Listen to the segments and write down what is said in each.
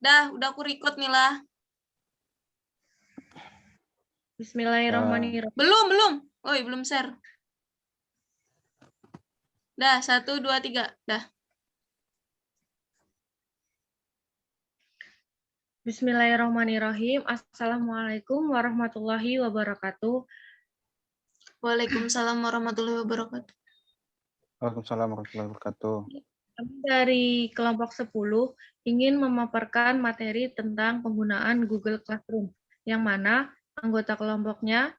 Udah aku record nih lah. Bismillahirrahmanirrahim. Belum. Belum share. 1, 2, 3. Bismillahirrahmanirrahim. Assalamualaikum warahmatullahi wabarakatuh. Waalaikumsalam warahmatullahi wabarakatuh. Waalaikumsalam warahmatullahi wabarakatuh. Kami dari kelompok 10 ingin memaparkan materi tentang penggunaan Google Classroom, yang mana anggota kelompoknya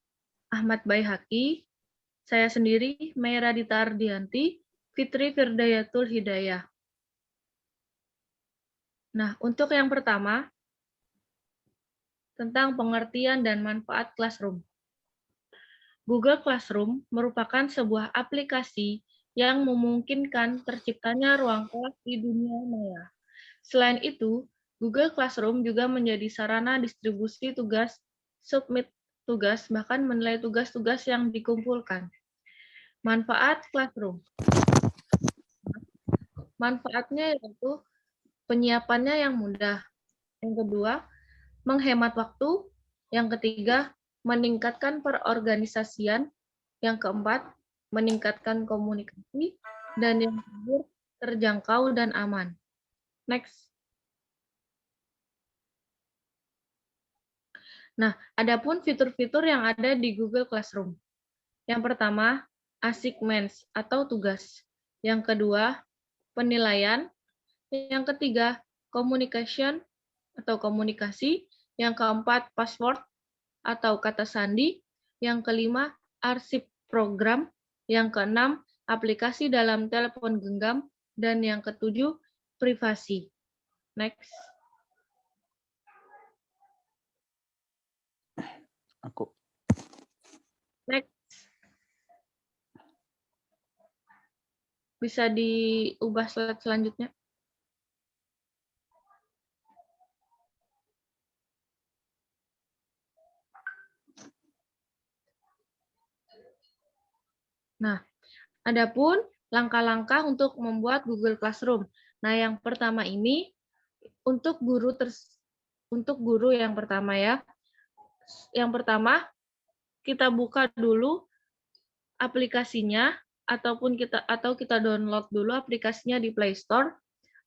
Ahmad Baihaqi, saya sendiri Meira Dita Ardianti, Fitri Firdayatul Hidayah. Nah, untuk yang pertama, tentang pengertian dan manfaat Classroom. Google Classroom merupakan sebuah aplikasi yang memungkinkan terciptanya ruang kelas di dunia maya. Selain itu, Google Classroom juga menjadi sarana distribusi tugas, submit tugas, bahkan menilai tugas-tugas yang dikumpulkan. Manfaat Classroom. Manfaatnya yaitu penyiapannya yang mudah. Yang kedua, menghemat waktu. Yang ketiga, meningkatkan perorganisasian. Yang keempat, meningkatkan komunikasi. Dan yang terakhir, terjangkau dan aman. Next. Nah, adapun fitur-fitur yang ada di Google Classroom. Yang pertama, assignments atau tugas. Yang kedua, penilaian. Yang ketiga, communication atau komunikasi. Yang keempat, password atau kata sandi. Yang kelima, arsip program. Yang keenam, aplikasi dalam telepon genggam. Dan yang ketujuh, privasi. Next. Aku. Next. Bisa diubah slide selanjutnya. Nah, adapun langkah-langkah untuk membuat Google Classroom. Nah, yang pertama ini untuk guru yang pertama ya. Yang pertama, kita buka dulu aplikasinya atau kita download dulu aplikasinya di Play Store.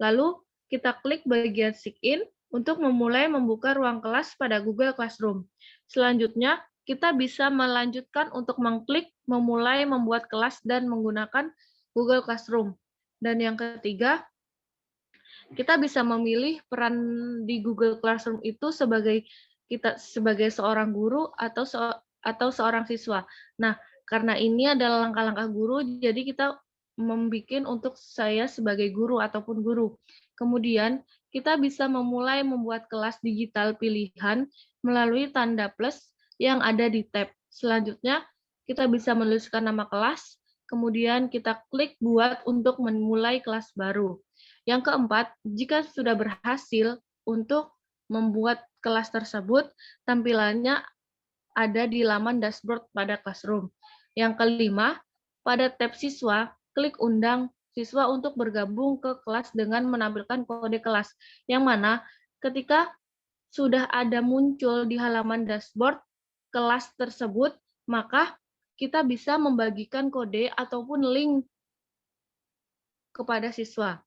Lalu kita klik bagian sign untuk memulai membuka ruang kelas pada Google Classroom. Selanjutnya, kita bisa melanjutkan untuk mengklik memulai membuat kelas dan menggunakan Google Classroom. Dan yang ketiga, kita bisa memilih peran di Google Classroom itu sebagai seorang guru atau seorang siswa. Nah, karena ini adalah langkah-langkah guru, jadi kita membuat untuk saya sebagai guru ataupun guru. Kemudian, kita bisa memulai membuat kelas digital pilihan melalui tanda plus yang ada di tab. Selanjutnya, kita bisa menuliskan nama kelas, kemudian kita klik buat untuk memulai kelas baru. Yang keempat, jika sudah berhasil untuk membuat kelas tersebut, tampilannya ada di laman dashboard pada Classroom. Yang kelima, pada tab siswa, klik undang siswa untuk bergabung ke kelas dengan menampilkan kode kelas, yang mana ketika sudah ada muncul di halaman dashboard kelas tersebut, maka kita bisa membagikan kode ataupun link kepada siswa.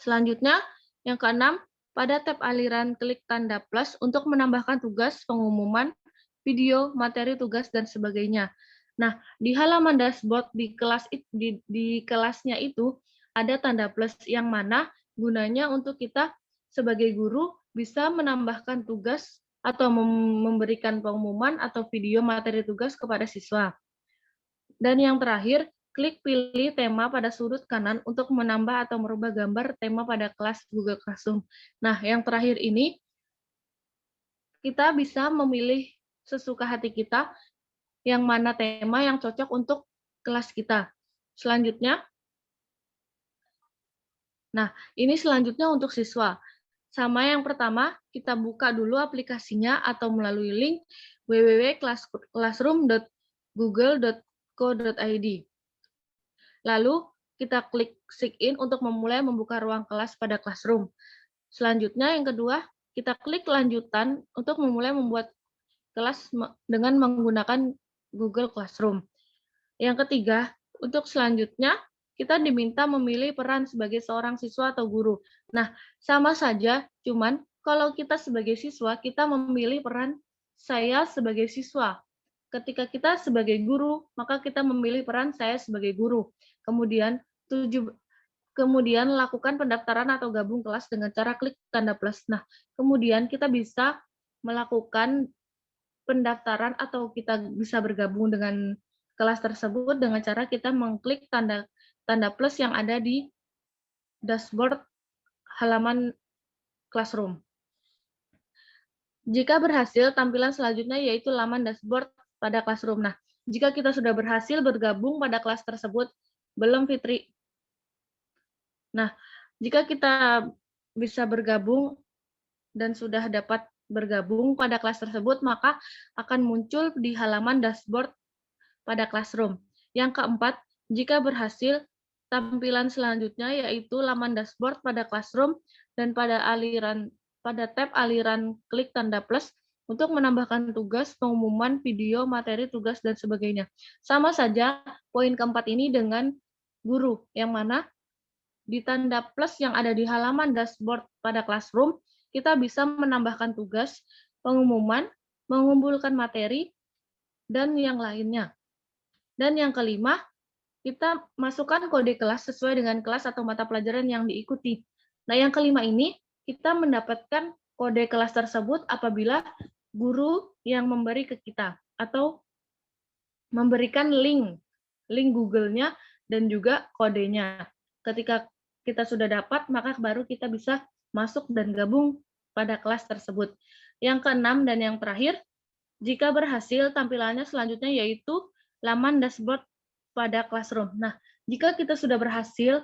Selanjutnya, yang keenam, pada tab aliran klik tanda plus untuk menambahkan tugas, pengumuman, video, materi tugas, dan sebagainya. Nah, di halaman dashboard di kelasnya itu ada tanda plus yang mana gunanya untuk kita sebagai guru bisa menambahkan tugas atau memberikan pengumuman atau video materi tugas kepada siswa. Dan yang terakhir, klik pilih tema pada sudut kanan untuk menambah atau merubah gambar tema pada kelas Google Classroom. Nah, yang terakhir ini, kita bisa memilih sesuka hati kita yang mana tema yang cocok untuk kelas kita. Selanjutnya, nah ini selanjutnya untuk siswa. Sama yang pertama, kita buka dulu aplikasinya atau melalui link www.classroom.google.co.id. Lalu kita klik sign in untuk memulai membuka ruang kelas pada Classroom. Selanjutnya yang kedua, kita klik lanjutan untuk memulai membuat kelas dengan menggunakan Google Classroom. Yang ketiga, untuk selanjutnya kita diminta memilih peran sebagai seorang siswa atau guru. Nah, sama saja, cuman kalau kita sebagai siswa, kita memilih peran saya sebagai siswa. Ketika kita sebagai guru, maka kita memilih peran saya sebagai guru. Kemudian lakukan pendaftaran atau gabung kelas dengan cara klik tanda plus. Nah, kemudian kita bisa melakukan pendaftaran atau kita bisa bergabung dengan kelas tersebut dengan cara kita mengklik tanda plus yang ada di dashboard halaman Classroom. Jika berhasil, tampilan selanjutnya yaitu laman dashboard pada Classroom. Nah, jika kita sudah berhasil bergabung pada kelas tersebut, belum Fitri. Nah, jika kita bisa bergabung dan sudah dapat bergabung pada kelas tersebut, maka akan muncul di halaman dashboard pada Classroom. Yang keempat, jika berhasil, tampilan selanjutnya yaitu laman dashboard pada Classroom dan pada tab aliran klik tanda plus untuk menambahkan tugas, pengumuman, video, materi, tugas, dan sebagainya. Sama saja poin keempat ini dengan guru, yang mana di tanda plus yang ada di halaman dashboard pada Classroom, kita bisa menambahkan tugas, pengumuman, mengumpulkan materi, dan yang lainnya. Dan yang kelima, kita masukkan kode kelas sesuai dengan kelas atau mata pelajaran yang diikuti. Nah, yang kelima ini, kita mendapatkan kode kelas tersebut apabila guru yang memberi ke kita, atau memberikan link Google-nya dan juga kodenya. Ketika kita sudah dapat, maka baru kita bisa masuk dan gabung pada kelas tersebut. Yang keenam dan yang terakhir, jika berhasil, tampilannya selanjutnya yaitu laman dashboard pada Classroom. Nah, jika kita sudah berhasil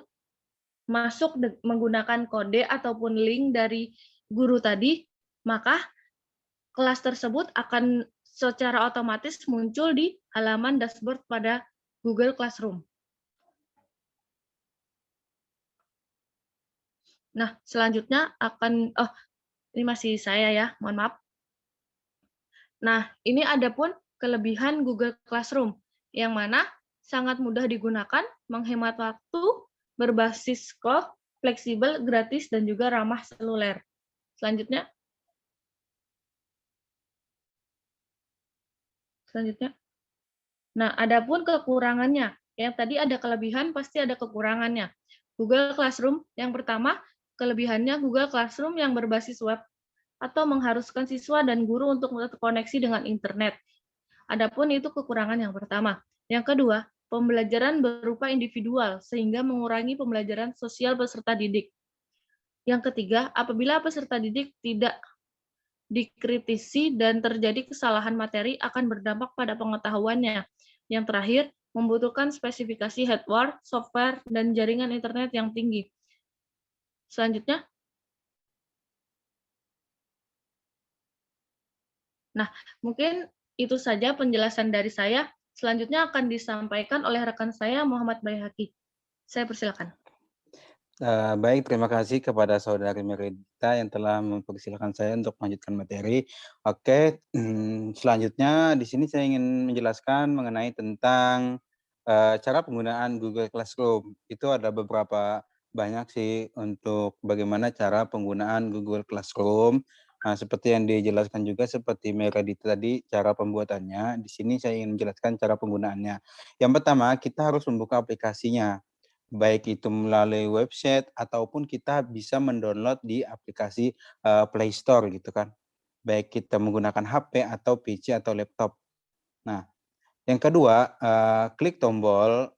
masuk menggunakan kode ataupun link dari guru tadi, maka kelas tersebut akan secara otomatis muncul di halaman dashboard pada Google Classroom. Nah, selanjutnya ini masih saya ya, mohon maaf. Nah, ini ada pun kelebihan Google Classroom, yang mana sangat mudah digunakan, menghemat waktu, berbasis cloud, fleksibel, gratis, dan juga ramah seluler. Selanjutnya. Nah, ada pun kekurangannya. Yang tadi ada kelebihan, pasti ada kekurangannya. Google Classroom, yang pertama, kelebihannya Google Classroom yang berbasis web atau mengharuskan siswa dan guru untuk terkoneksi dengan internet. Adapun itu kekurangan yang pertama. Yang kedua, pembelajaran berupa individual sehingga mengurangi pembelajaran sosial peserta didik. Yang ketiga, apabila peserta didik tidak dikritisi dan terjadi kesalahan materi akan berdampak pada pengetahuannya. Yang terakhir, membutuhkan spesifikasi hardware, software, dan jaringan internet yang tinggi. Selanjutnya. Nah, mungkin itu saja penjelasan dari saya. Selanjutnya akan disampaikan oleh rekan saya, Muhammad Baihaqi. Saya persilakan. Baik, terima kasih kepada saudari Merita yang telah mempersilahkan saya untuk melanjutkan materi. Oke, selanjutnya di sini saya ingin menjelaskan mengenai tentang cara penggunaan Google Classroom. Itu ada beberapa banyak sih untuk bagaimana cara penggunaan Google Classroom. Nah, seperti yang dijelaskan juga seperti Meredita tadi cara pembuatannya. Di sini saya ingin menjelaskan cara penggunaannya. Yang pertama, kita harus membuka aplikasinya. Baik itu melalui website ataupun kita bisa mendownload di aplikasi Play Store gitu kan. Baik kita menggunakan HP atau PC atau laptop. Nah, yang kedua, klik tombol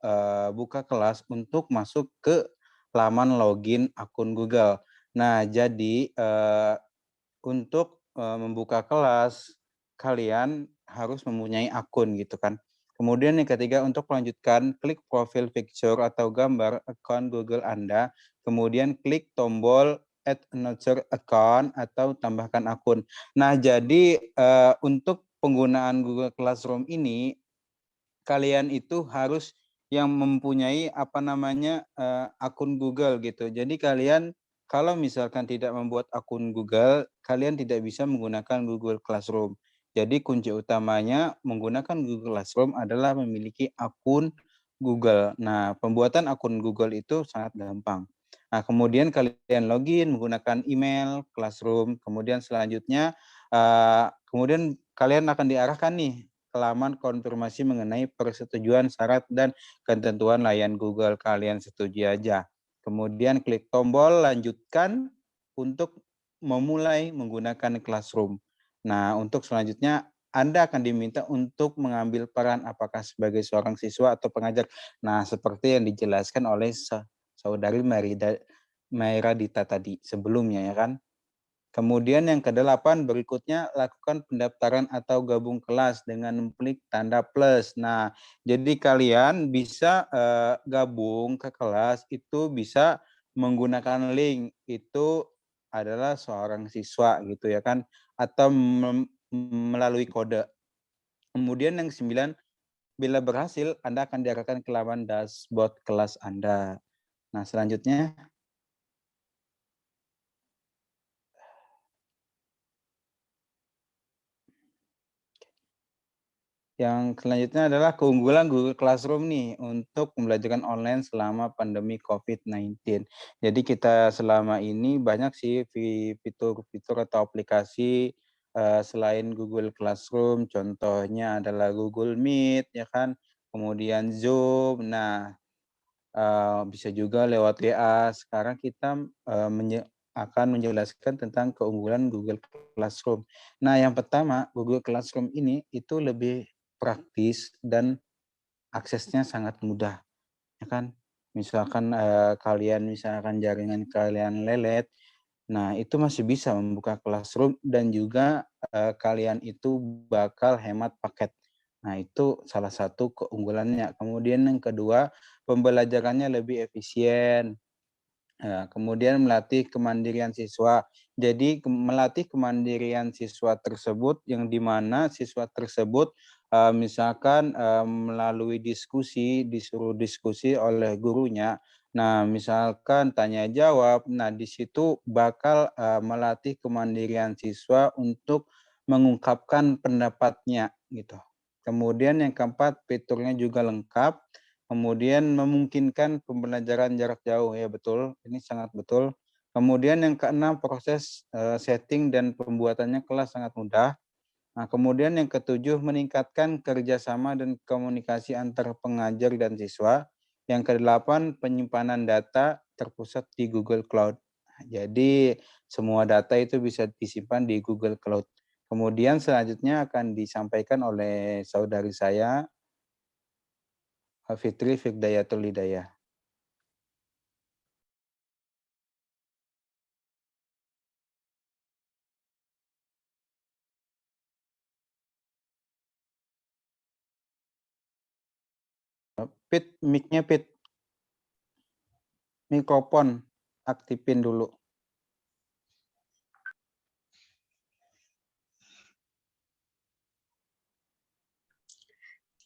buka kelas untuk masuk ke laman login akun Google. Nah, jadi untuk membuka kelas kalian harus mempunyai akun gitu kan. Kemudian yang ketiga, untuk melanjutkan, klik profil picture atau gambar akun Google Anda, kemudian klik tombol add another account atau tambahkan akun. Nah, jadi untuk penggunaan Google Classroom ini, kalian itu harus yang mempunyai akun Google gitu. Jadi kalian kalau misalkan tidak membuat akun Google, kalian tidak bisa menggunakan Google Classroom. Jadi kunci utamanya menggunakan Google Classroom adalah memiliki akun Google. Nah, pembuatan akun Google itu sangat gampang. Nah, kemudian kalian login menggunakan email Classroom, kemudian selanjutnya kemudian kalian akan diarahkan nih ke laman konfirmasi mengenai persetujuan syarat dan ketentuan layanan Google. Kalian setuju aja. Kemudian klik tombol lanjutkan untuk memulai menggunakan Classroom. Nah, untuk selanjutnya Anda akan diminta untuk mengambil peran apakah sebagai seorang siswa atau pengajar. Nah, seperti yang dijelaskan oleh saudari Maira Dita tadi sebelumnya ya kan. Kemudian yang ke-8 berikutnya lakukan pendaftaran atau gabung kelas dengan klik tanda plus. Nah, jadi kalian bisa gabung ke kelas itu bisa menggunakan link itu adalah seorang siswa gitu ya kan atau melalui kode. Kemudian yang 9 bila berhasil Anda akan diarahkan ke laman dashboard kelas Anda. Nah, selanjutnya yang selanjutnya adalah keunggulan Google Classroom nih untuk pembelajaran online selama pandemi COVID-19. Jadi kita selama ini banyak sih fitur-fitur atau aplikasi selain Google Classroom, contohnya adalah Google Meet ya kan, kemudian Zoom. Nah, bisa juga lewat WA. Sekarang kita akan menjelaskan tentang keunggulan Google Classroom. Nah, yang pertama, Google Classroom ini itu lebih praktis dan aksesnya sangat mudah, ya kan. Misalkan kalian misalkan jaringan kalian lelet, nah itu masih bisa membuka Classroom dan juga kalian itu bakal hemat paket. Nah itu salah satu keunggulannya. Kemudian yang kedua, pembelajarannya lebih efisien. Kemudian melatih kemandirian siswa. Jadi melatih kemandirian siswa tersebut yang di mana siswa tersebut misalkan melalui diskusi, disuruh diskusi oleh gurunya. Nah, misalkan tanya jawab, nah di situ bakal melatih kemandirian siswa untuk mengungkapkan pendapatnya gitu. Kemudian yang keempat, fiturnya juga lengkap. Kemudian memungkinkan pembelajaran jarak jauh, ya betul, ini sangat betul. Kemudian yang keenam, proses setting dan pembuatannya kelas sangat mudah. Nah, kemudian yang ketujuh, meningkatkan kerjasama dan komunikasi antar pengajar dan siswa. Yang kedelapan, penyimpanan data terpusat di Google Cloud. Jadi semua data itu bisa disimpan di Google Cloud. Kemudian selanjutnya akan disampaikan oleh saudari saya, Fitri Fikdayatul Hidayah. Pit, mic-nya Pit. Mikrofon aktifin dulu.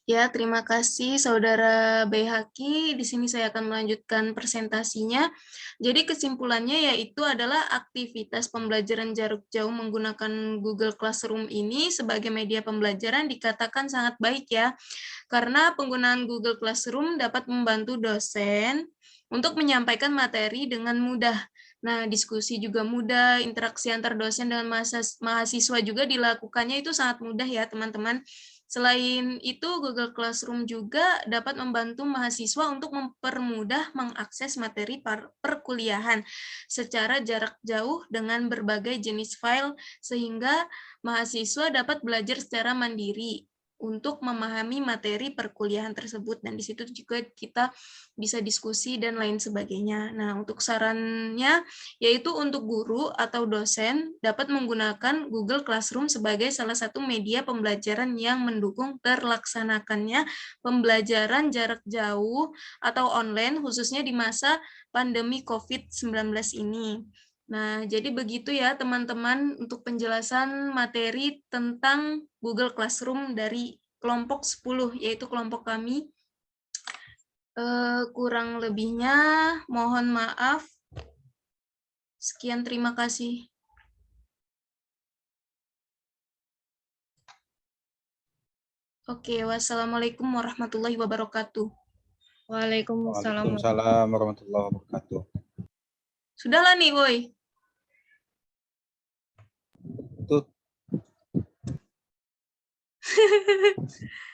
Ya, terima kasih Saudara Bayhaki. Di sini saya akan melanjutkan presentasinya. Jadi kesimpulannya yaitu adalah aktivitas pembelajaran jarak jauh menggunakan Google Classroom ini sebagai media pembelajaran dikatakan sangat baik ya. Karena penggunaan Google Classroom dapat membantu dosen untuk menyampaikan materi dengan mudah. Nah, diskusi juga mudah, interaksi antar dosen dengan mahasiswa juga dilakukannya itu sangat mudah ya, teman-teman. Selain itu, Google Classroom juga dapat membantu mahasiswa untuk mempermudah mengakses materi perkuliahan secara jarak jauh dengan berbagai jenis file, sehingga mahasiswa dapat belajar secara mandiri untuk memahami materi perkuliahan tersebut, dan di situ juga kita bisa diskusi dan lain sebagainya. Nah, untuk sarannya yaitu untuk guru atau dosen dapat menggunakan Google Classroom sebagai salah satu media pembelajaran yang mendukung terlaksanakannya pembelajaran jarak jauh atau online khususnya di masa pandemi COVID-19 ini. Nah, jadi begitu ya teman-teman untuk penjelasan materi tentang Google Classroom dari kelompok 10, yaitu kelompok kami. Kurang lebihnya mohon maaf. Sekian, terima kasih. Oke, wassalamualaikum warahmatullahi wabarakatuh. Waalaikumsalam. Waalaikumsalam warahmatullahi wabarakatuh. Sudahlah nih, Boy. Tut.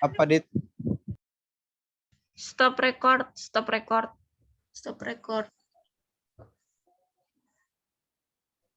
Apa, Dit? Stop record, stop record. Stop record.